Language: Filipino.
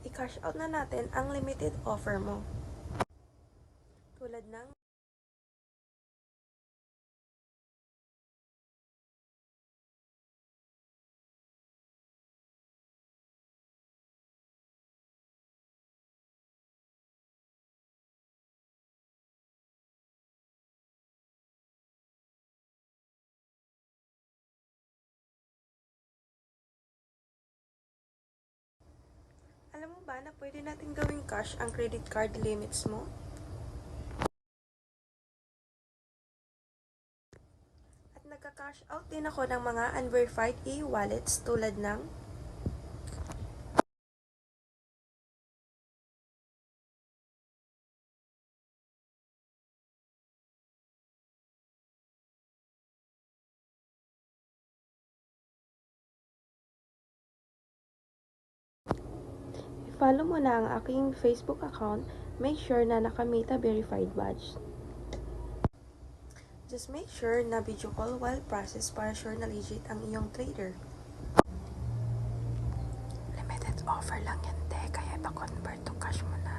i-cash out na natin ang limited offer mo. Tulad ng alam mo ba na pwede natin gawing cash ang credit card limits mo? At nagka-cash out din ako ng mga unverified e-wallets tulad ng follow mo na ang aking Facebook account, make sure na naka-Meta verified badge. Just make sure na video call while process para sure na legit ang iyong trader. Limited offer lang yan, te, kaya pa-convert to cash mo na.